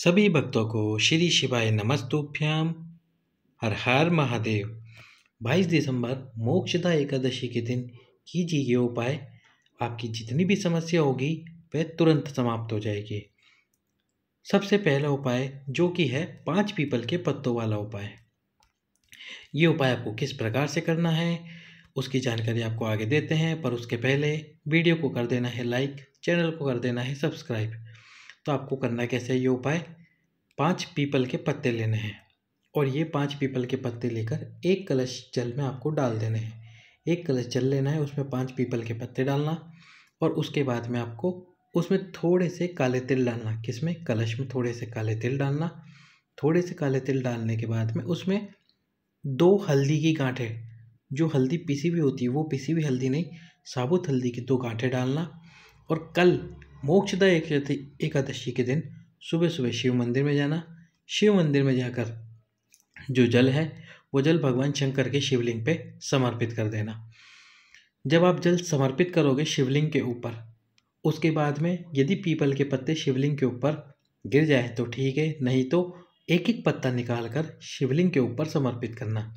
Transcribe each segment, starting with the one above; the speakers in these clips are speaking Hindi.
सभी भक्तों को श्री शिवाय नमस्तुभ्याम। हर हर महादेव। 22 दिसंबर मोक्षदा एकादशी के दिन कीजिए ये उपाय। आपकी जितनी भी समस्या होगी वह तुरंत समाप्त हो जाएगी। सबसे पहला उपाय जो कि है 5 पीपल के पत्तों वाला उपाय। ये उपाय आपको किस प्रकार से करना है उसकी जानकारी आपको आगे देते हैं, पर उसके पहले वीडियो को कर देना है लाइक, चैनल को कर देना है सब्सक्राइब। तो आपको करना कैसे है ये उपाय। 5 पीपल के पत्ते लेने हैं और ये 5 पीपल के पत्ते लेकर एक कलश जल में आपको डाल देने हैं। एक कलश जल लेना है, उसमें 5 पीपल के पत्ते डालना और उसके बाद में आपको उसमें थोड़े से काले तिल डालना। किसमें? कलश में थोड़े से काले तिल डालना। थोड़े से काले तिल डालने के बाद में उसमें 2 हल्दी की गांठें, जो हल्दी पिसी हुई होती है वो पिसी हुई हल्दी नहीं, साबुत हल्दी की 2 गांठें डालना। और कल मोक्षदा एकादशी के दिन सुबह सुबह शिव मंदिर में जाना। शिव मंदिर में जाकर जो जल है वो जल भगवान शंकर के शिवलिंग पे समर्पित कर देना। जब आप जल समर्पित करोगे शिवलिंग के ऊपर, उसके बाद में यदि पीपल के पत्ते शिवलिंग के ऊपर गिर जाए तो ठीक है, नहीं तो एक एक पत्ता निकाल कर शिवलिंग के ऊपर समर्पित करना।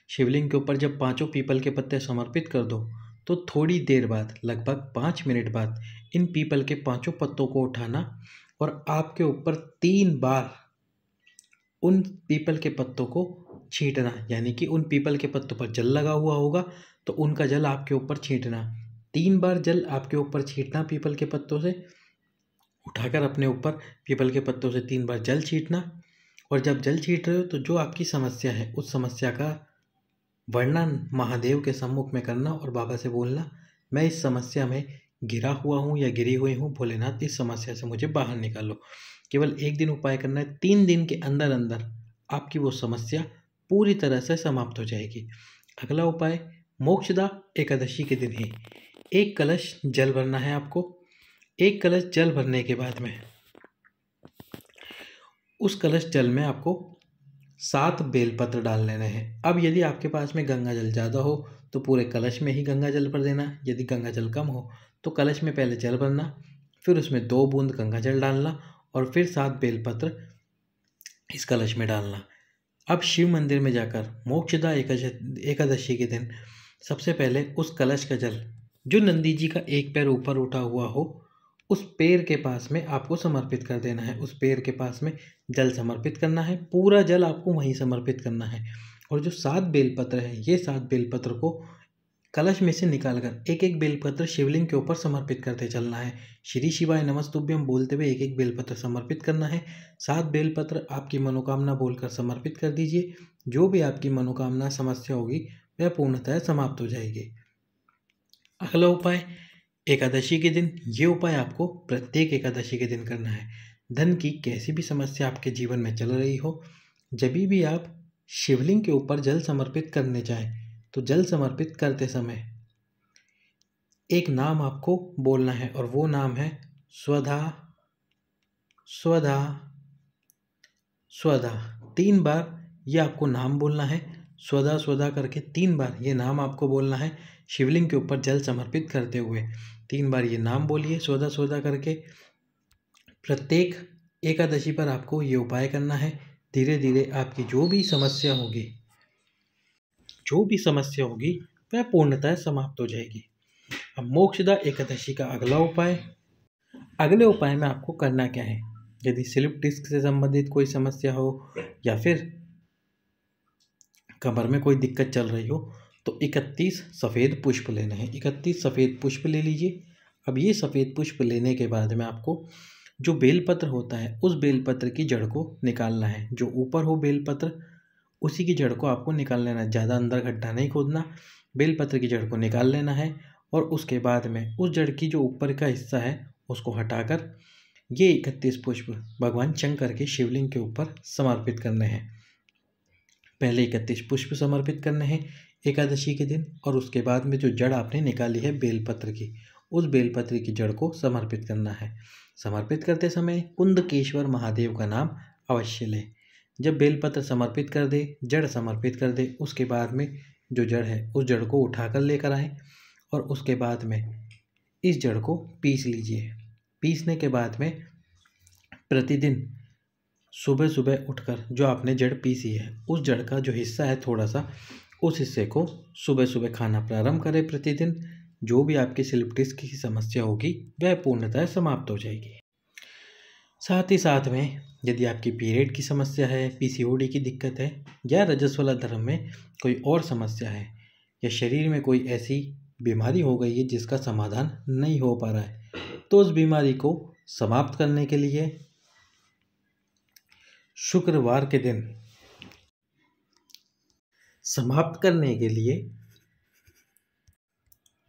शिवलिंग के ऊपर जब 5 पीपल के पत्ते समर्पित कर दो तो थोड़ी देर बाद, लगभग 5 मिनट बाद, इन पीपल के 5 पत्तों को उठाना और आपके ऊपर 3 बार उन पीपल के पत्तों को छींटना। यानी कि उन पीपल के पत्तों पर जल लगा हुआ होगा तो उनका जल आपके ऊपर छींटना। 3 बार जल आपके ऊपर छींटना पीपल के पत्तों से, उठाकर अपने ऊपर पीपल के पत्तों से 3 बार जल छींटना। और जब जल छींट रहे हो तो जो आपकी समस्या है उस समस्या का वर्णन महादेव के सम्मुख में करना और बाबा से बोलना, मैं इस समस्या में गिरा हुआ हूँ या गिरी हुई हूँ, भोलेनाथ इस समस्या से मुझे बाहर निकालो। केवल 1 दिन उपाय करना है, 3 दिन के अंदर अंदर आपकी वो समस्या पूरी तरह से समाप्त हो जाएगी। अगला उपाय मोक्षदा एकादशी के दिन ही 1 कलश जल भरना है आपको। 1 कलश जल भरने के बाद में उस कलश जल में आपको 7 बेलपत्र डाल लेने हैं। अब यदि आपके पास में गंगा जल ज़्यादा हो तो पूरे कलश में ही गंगा जल भर देना। यदि गंगा जल कम हो तो कलश में पहले जल भरना, फिर उसमें 2 बूंद गंगा जल डालना और फिर 7 बेलपत्र इस कलश में डालना। अब शिव मंदिर में जाकर मोक्षदा एकादशी के दिन सबसे पहले उस कलश का जल, जो नंदी जी का एक पैर ऊपर उठा हुआ हो, उस पैर के पास में आपको समर्पित कर देना है। उस पैर के पास में जल समर्पित करना है, पूरा जल आपको वहीं समर्पित करना है। और जो 7 बेलपत्र है, ये 7 बेलपत्र को कलश में से निकालकर एक एक बेलपत्र शिवलिंग के ऊपर समर्पित करते चलना है। श्री शिवाय नमस्तुभ्यम बोलते हुए एक एक बेलपत्र समर्पित करना है। 7 बेलपत्र आपकी मनोकामना बोलकर समर्पित कर दीजिए। जो भी आपकी मनोकामना समस्या होगी वह पूर्णतः समाप्त हो जाएगी। अगला उपाय एकादशी के दिन, ये उपाय आपको प्रत्येक एकादशी के दिन करना है। धन की कैसी भी समस्या आपके जीवन में चल रही हो, जब भी आप शिवलिंग के ऊपर जल समर्पित करने जाएं तो जल समर्पित करते समय एक नाम आपको बोलना है और वो नाम है स्वधा स्वधा स्वधा। 3 बार ये आपको नाम बोलना है। स्वधा स्वधा करके 3 बार ये नाम आपको बोलना है। शिवलिंग के ऊपर जल समर्पित करते हुए 3 बार ये नाम बोलिए स्वधा स्वधा करके। प्रत्येक एकादशी पर आपको ये उपाय करना है। धीरे धीरे आपकी जो भी समस्या होगी वह पूर्णतः समाप्त हो जाएगी। अब मोक्षदा एकादशी का अगला उपाय। अगले उपाय में आपको करना क्या है, यदि स्लिप डिस्क से संबंधित कोई समस्या हो या फिर कमर में कोई दिक्कत चल रही हो तो 31 सफ़ेद पुष्प लेने हैं। 31 सफ़ेद पुष्प ले लीजिए। अब ये सफ़ेद पुष्प लेने के बाद में आपको जो बेलपत्र होता है उस बेलपत्र की जड़ को निकालना है। जो ऊपर हो बेलपत्र उसी की जड़ को आपको निकाल लेना है, ज़्यादा अंदर गड्ढा नहीं खोदना। बेलपत्र की जड़ को निकाल लेना है और उसके बाद में उस जड़ की जो ऊपर का हिस्सा है उसको हटाकर ये 31 पुष्प भगवान शंकर के शिवलिंग के ऊपर समर्पित करने हैं। पहले 31 पुष्प समर्पित करने हैं एकादशी के दिन और उसके बाद में जो जड़ आपने निकाली है बेलपत्र की, उस बेलपत्र की जड़ को समर्पित करना है। समर्पित करते समय कुंदकेश्वर महादेव का नाम अवश्य लें। जब बेलपत्र समर्पित कर दे, जड़ समर्पित कर दे, उसके बाद में जो जड़ है उस जड़ को उठाकर लेकर आएँ और उसके बाद में इस जड़ को पीस लीजिए। पीसने के बाद में प्रतिदिन सुबह सुबह उठकर जो आपने जड़ पीसी है उस जड़ का जो हिस्सा है थोड़ा सा, उस हिस्से को सुबह सुबह खाना प्रारंभ करें प्रतिदिन। जो भी आपकी स्लिप डिस्क की समस्या होगी वह पूर्णतः समाप्त हो जाएगी। साथ ही साथ में यदि आपकी पीरियड की समस्या है, पीसीओडी की दिक्कत है, या रजस्वला धर्म में कोई और समस्या है, या शरीर में कोई ऐसी बीमारी हो गई है जिसका समाधान नहीं हो पा रहा है, तो उस बीमारी को समाप्त करने के लिए शुक्रवार के दिन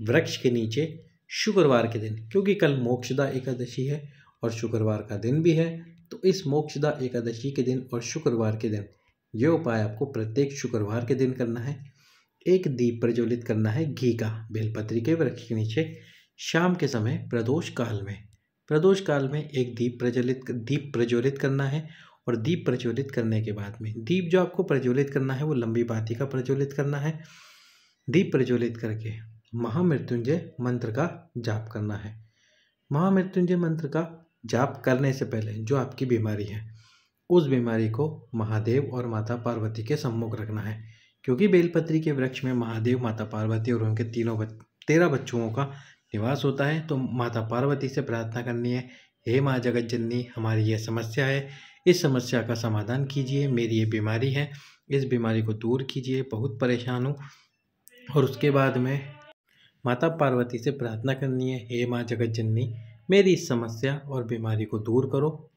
वृक्ष के नीचे शुक्रवार के दिन, क्योंकि कल मोक्षदा एकादशी है और शुक्रवार का दिन भी है, तो इस मोक्षदा एकादशी के दिन और शुक्रवार के दिन ये उपाय आपको प्रत्येक शुक्रवार के दिन करना है। एक दीप प्रज्वलित करना है घी का बेलपत्री के वृक्ष के नीचे शाम के समय प्रदोष काल में एक दीप प्रज्वलित करना है। और दीप प्रज्वलित करने के बाद में दीप जो आपको प्रज्वलित करना है वो लंबी बाती का प्रज्वलित करना है। दीप प्रज्वलित करके महामृत्युंजय मंत्र का जाप करना है। महामृत्युंजय मंत्र का जाप करने से पहले जो आपकी बीमारी है उस बीमारी को महादेव और माता पार्वती के सम्मुख रखना है, क्योंकि बेलपत्री के वृक्ष में महादेव, माता पार्वती और उनके 13 बच्चों का निवास होता है। तो माता पार्वती से प्रार्थना करनी है, हे माँ जगत जननी, हमारी यह समस्या है, इस समस्या का समाधान कीजिए, मेरी ये बीमारी है, इस बीमारी को दूर कीजिए, बहुत परेशान हूँ। और उसके बाद में माता पार्वती से प्रार्थना करनी है, हे माँ जगत जननी, मेरी इस समस्या और बीमारी को दूर करो,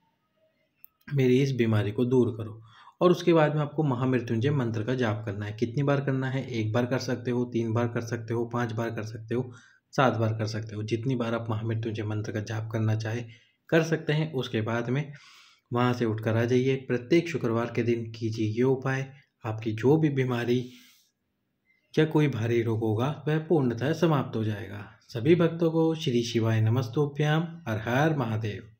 मेरी इस बीमारी को दूर करो। और उसके बाद में आपको महामृत्युंजय मंत्र का जाप करना है। कितनी बार करना है? 1 बार कर सकते हो, 3 बार कर सकते हो, 5 बार कर सकते हो, 7 बार कर सकते हो। जितनी बार आप महामृत्युंजय मंत्र का जाप करना चाहे कर सकते हैं। उसके बाद में वहाँ से उठकर आ जाइए, प्रत्येक शुक्रवार के दिन कीजिए ये उपाय। आपकी जो भी बीमारी या कोई भारी रोग होगा वह पूर्णतः समाप्त हो जाएगा। सभी भक्तों को श्री शिवाय नमस्तुभ्याम। हर हर महादेव।